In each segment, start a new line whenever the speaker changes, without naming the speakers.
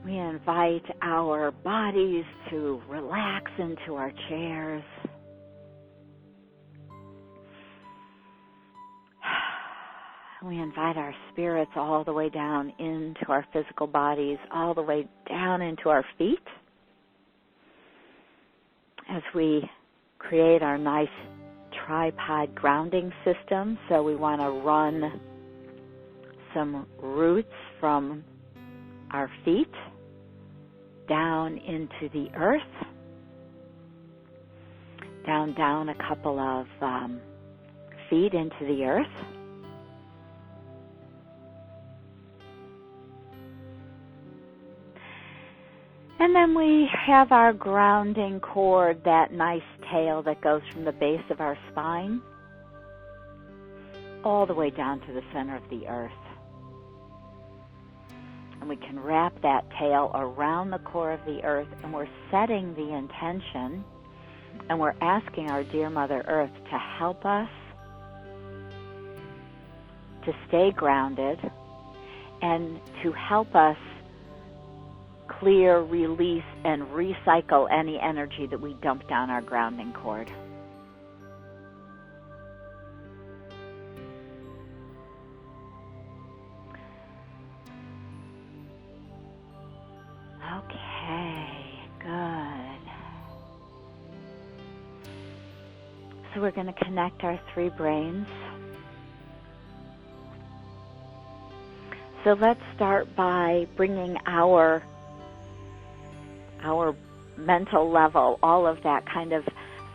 We invite our bodies to relax into our chairs. We invite our spirits all the way down into our physical bodies, all the way down into our feet, as we create our nice tripod grounding system. So we want to run some roots from our feet down into the earth, down a couple of feet into the earth. And then we have our grounding cord, that nice tail that goes from the base of our spine all the way down to the center of the earth. And we can wrap that tail around the core of the earth, and we're setting the intention, and we're asking our dear Mother Earth to help us to stay grounded and to help us clear, release, and recycle any energy that we dump down our grounding cord. Okay, good. So we're going to connect our three brains. So let's start by bringing our mental level, all of that kind of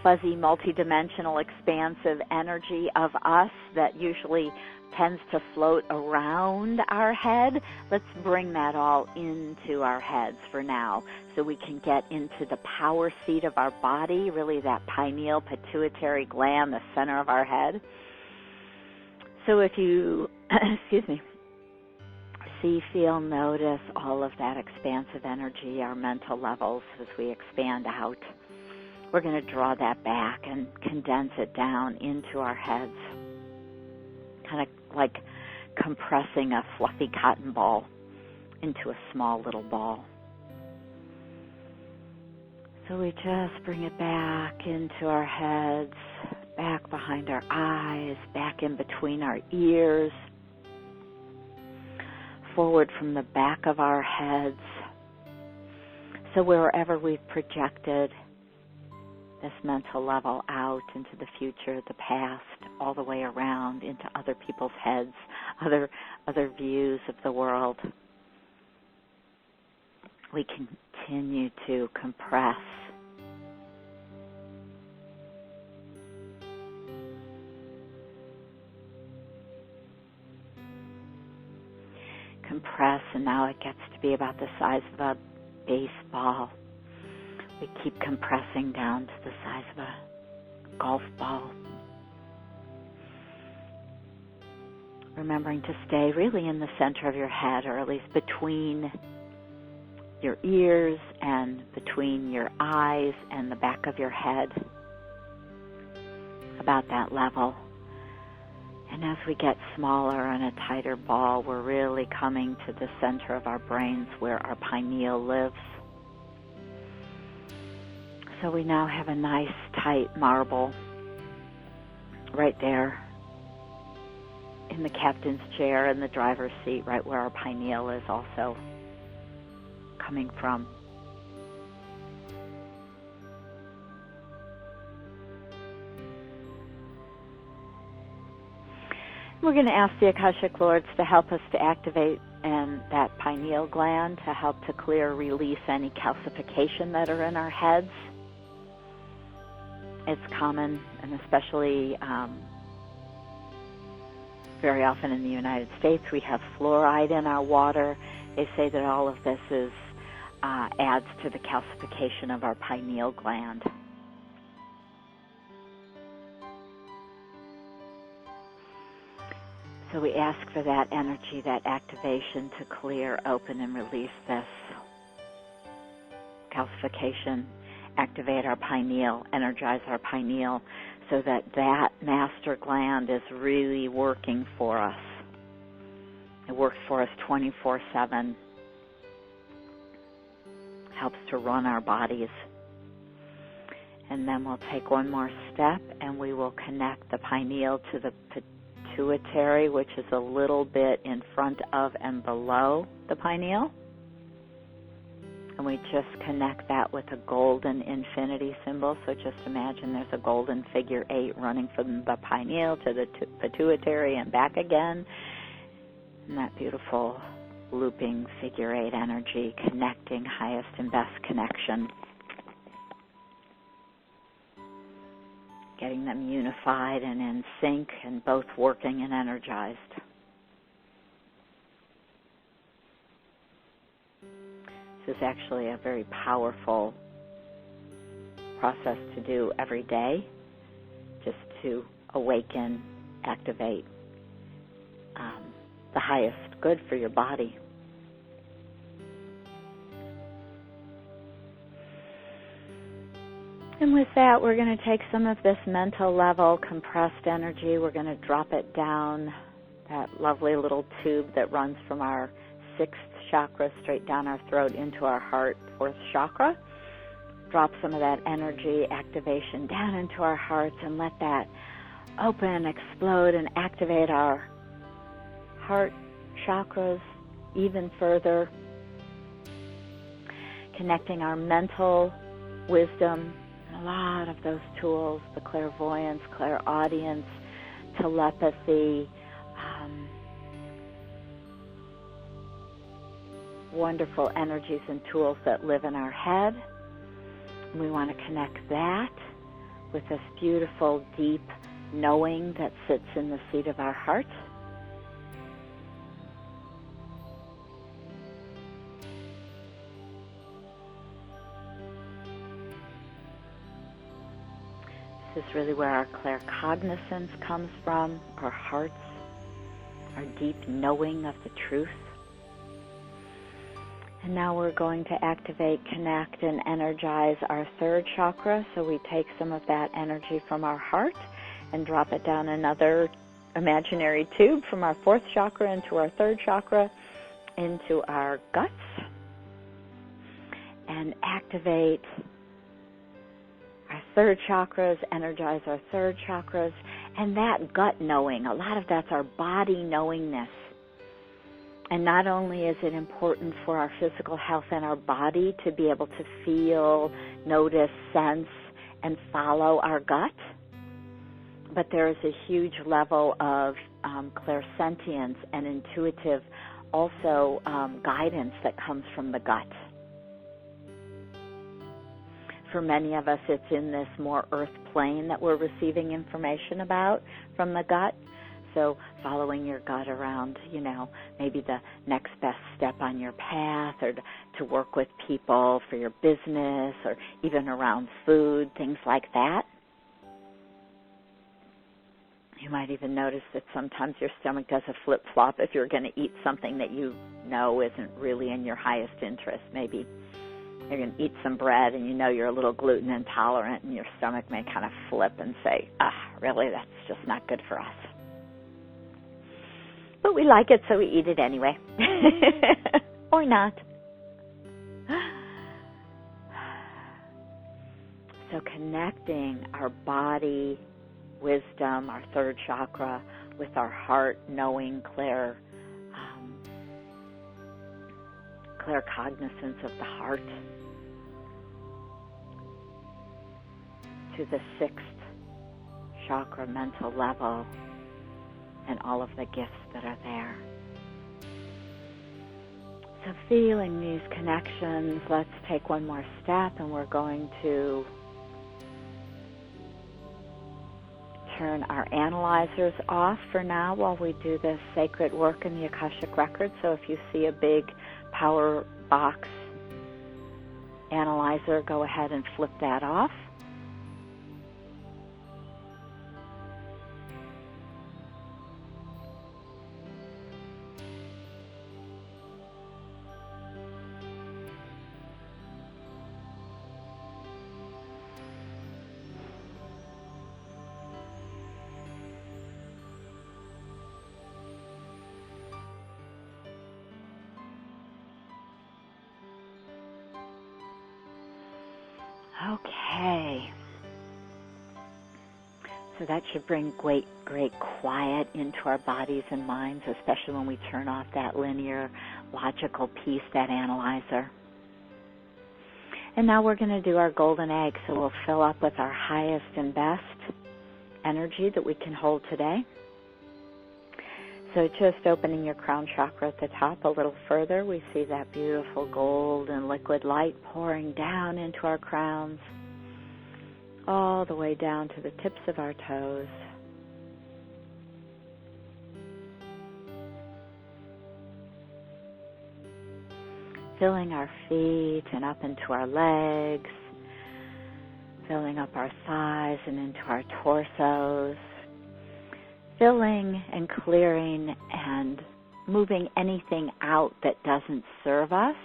fuzzy, multidimensional, expansive energy of us that usually tends to float around our head. Let's bring that all into our heads for now, so we can get into the power seat of our body, really that pineal, pituitary gland, the center of our head. So if you, see, feel, notice all of that expansive energy, our mental levels as we expand out. We're going to draw that back and condense it down into our heads, kind of like compressing a fluffy cotton ball into a small little ball. So we just bring it back into our heads, back behind our eyes, back in between our ears, forward from the back of our heads. So wherever we've projected this mental level out into the future, the past, all the way around into other people's heads, other views of the world, we continue to compress. Compress, and now it gets to be about the size of a baseball. We keep compressing down to the size of a golf ball. Remembering to stay really in the center of your head, or at least between your ears and between your eyes and the back of your head, about that level. And as we get smaller and a tighter ball, we're really coming to the center of our brains where our pineal lives. So we now have a nice tight marble right there in the captain's chair in the driver's seat, right where our pineal is also coming from. We're going to ask the Akashic Lords to help us to activate that pineal gland to help to clear, release any calcification that are in our heads. It's common, and especially very often in the United States, we have fluoride in our water. They say that all of this adds to the calcification of our pineal gland. So we ask for that energy, that activation to clear, open, and release this calcification, activate our pineal, energize our pineal, so that that master gland is really working for us. It works for us 24/7. helps to run our bodies. And then we'll take one more step, and we will connect the pineal to the pituitary, which is a little bit in front of and below the pineal. And we just connect that with a golden infinity symbol. So just imagine there's a golden figure 8 running from the pineal to the pituitary and back again. And that beautiful looping figure 8 energy, connecting highest and best connection. Getting them unified and in sync and both working and energized. This is actually a very powerful process to do every day, just to awaken, activate the highest good for your body. And with that, we're going to take some of this mental level compressed energy. We're going to drop it down that lovely little tube that runs from our 6th chakra straight down our throat into our heart, 4th chakra. Drop some of that energy activation down into our hearts and let that open, explode, and activate our heart chakras even further, connecting our mental wisdom, a lot of those tools, the clairvoyance, clairaudience, telepathy, wonderful energies and tools that live in our head. We want to connect that with this beautiful, deep knowing that sits in the seat of our heart. This is really where our claircognizance comes from, our hearts, our deep knowing of the truth. And now we're going to activate, connect, and energize our 3rd chakra. So we take some of that energy from our heart and drop it down another imaginary tube from our 4th chakra into our 3rd chakra, into our guts, and activate our 3rd chakras, energize our 3rd chakras, and that gut knowing, a lot of that's our body knowingness. And not only is it important for our physical health and our body to be able to feel, notice, sense, and follow our gut, but there is a huge level of clairsentience and intuitive also guidance that comes from the gut. For many of us, it's in this more earth plane that we're receiving information about from the gut. So following your gut around, maybe the next best step on your path, or to work with people for your business, or even around food, things like that. You might even notice that sometimes your stomach does a flip-flop if you're going to eat something that you know isn't really in your highest interest. Maybe you're going to eat some bread and you're a little gluten intolerant, and your stomach may kind of flip and say, really, that's just not good for us. But we like it, so we eat it anyway. Or not. So connecting our body wisdom, our 3rd chakra, with our heart knowing, claircognizance of the heart, to the 6th chakra mental level, and all of the gifts that are there. So feeling these connections, let's take one more step, and we're going to turn our analyzers off for now while we do this sacred work in the Akashic Records. So if you see a big power box analyzer, go ahead and flip that off. Okay. So that should bring great quiet into our bodies and minds, especially when we turn off that linear, logical piece, that analyzer. And now we're going to do our golden egg. So we'll fill up with our highest and best energy that we can hold today. So just opening your crown chakra at the top a little further, we see that beautiful golden liquid light pouring down into our crowns, all the way down to the tips of our toes. Filling our feet and up into our legs, filling up our thighs and into our torsos, filling and clearing and moving anything out that doesn't serve us,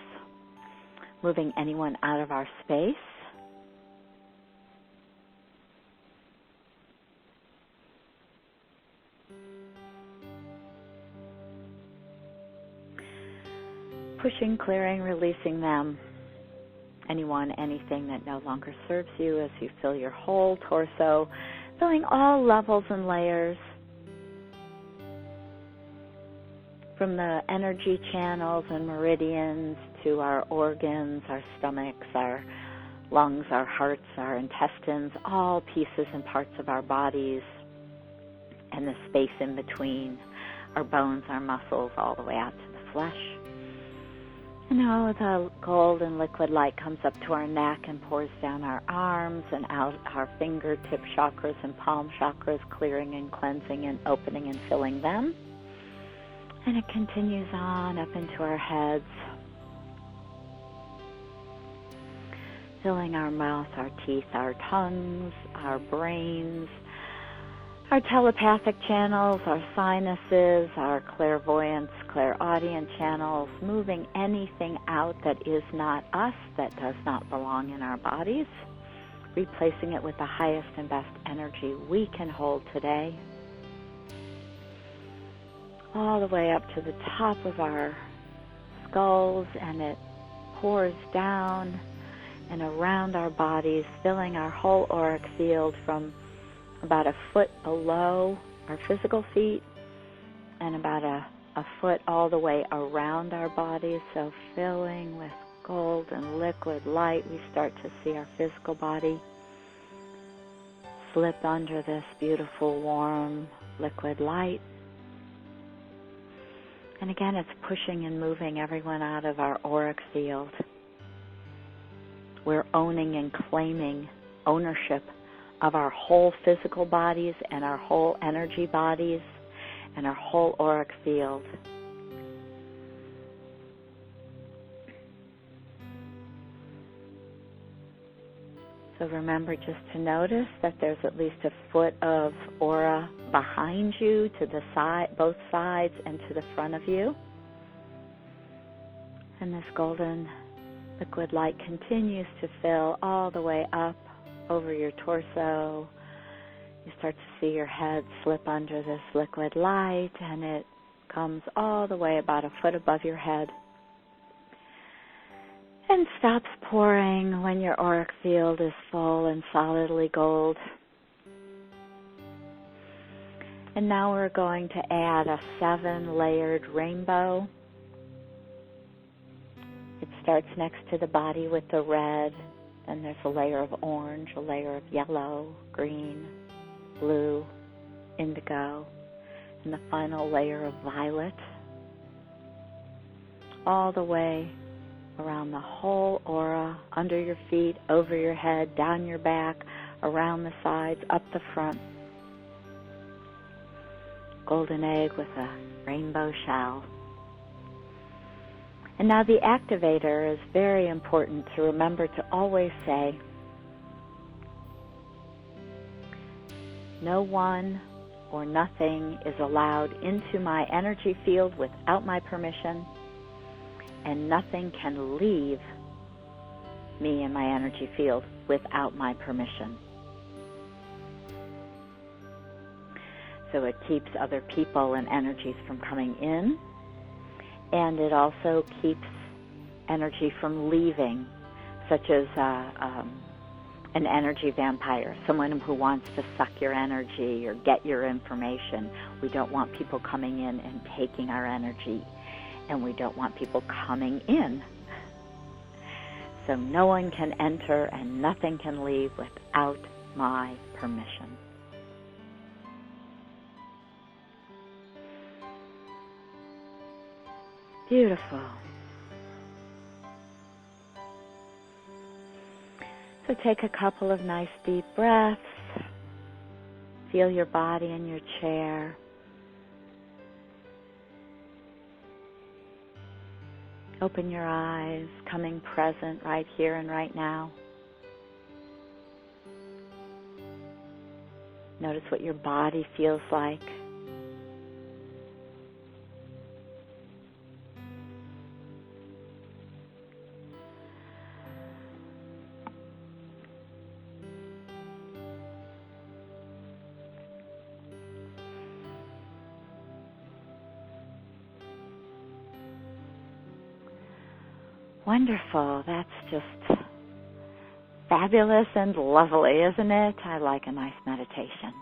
moving anyone out of our space. Pushing, clearing, releasing them. Anyone, anything that no longer serves you as you fill your whole torso, filling all levels and layers. From the energy channels and meridians to our organs, our stomachs, our lungs, our hearts, our intestines, all pieces and parts of our bodies, and the space in between, our bones, our muscles, all the way out to the flesh. And now the golden liquid light comes up to our neck and pours down our arms and out our fingertip chakras and palm chakras, clearing and cleansing and opening and filling them. And it continues on up into our heads, filling our mouth, our teeth, our tongues, our brains, our telepathic channels, our sinuses, our clairvoyance, clairaudient channels, moving anything out that is not us, that does not belong in our bodies, replacing it with the highest and best energy we can hold today. All the way up to the top of our skulls, and it pours down and around our bodies, filling our whole auric field from about a foot below our physical feet and about a foot all the way around our bodies. So filling with golden liquid light, we start to see our physical body slip under this beautiful warm liquid light. And again, it's pushing and moving everyone out of our auric field. We're owning and claiming ownership of our whole physical bodies and our whole energy bodies and our whole auric field. So remember just to notice that there's at least a foot of aura behind you, to the side, both sides, and to the front of you. And this golden liquid light continues to fill all the way up over your torso. You start to see your head slip under this liquid light, and it comes all the way about a foot above your head and stops pouring when your auric field is full and solidly gold. And now we're going to add a 7-layered rainbow. It starts next to the body with the red, and there's a layer of orange, a layer of yellow, green, blue, indigo, and the final layer of violet, all the way around the whole aura, under your feet, over your head, down your back, around the sides, up the front. Golden egg with a rainbow shell. And now the activator is very important to remember to always say, no one or nothing is allowed into my energy field without my permission, and nothing can leave me and my energy field without my permission. So it keeps other people and energies from coming in, and it also keeps energy from leaving, such as an energy vampire, someone who wants to suck your energy or get your information. We don't want people coming in and taking our energy, and we don't want people coming in. So no one can enter and nothing can leave without my permission. Beautiful. So take a couple of nice deep breaths. Feel your body in your chair. Open your eyes, coming present right here and right now. Notice what your body feels like. Wonderful. That's just fabulous and lovely, isn't it? I like a nice meditation.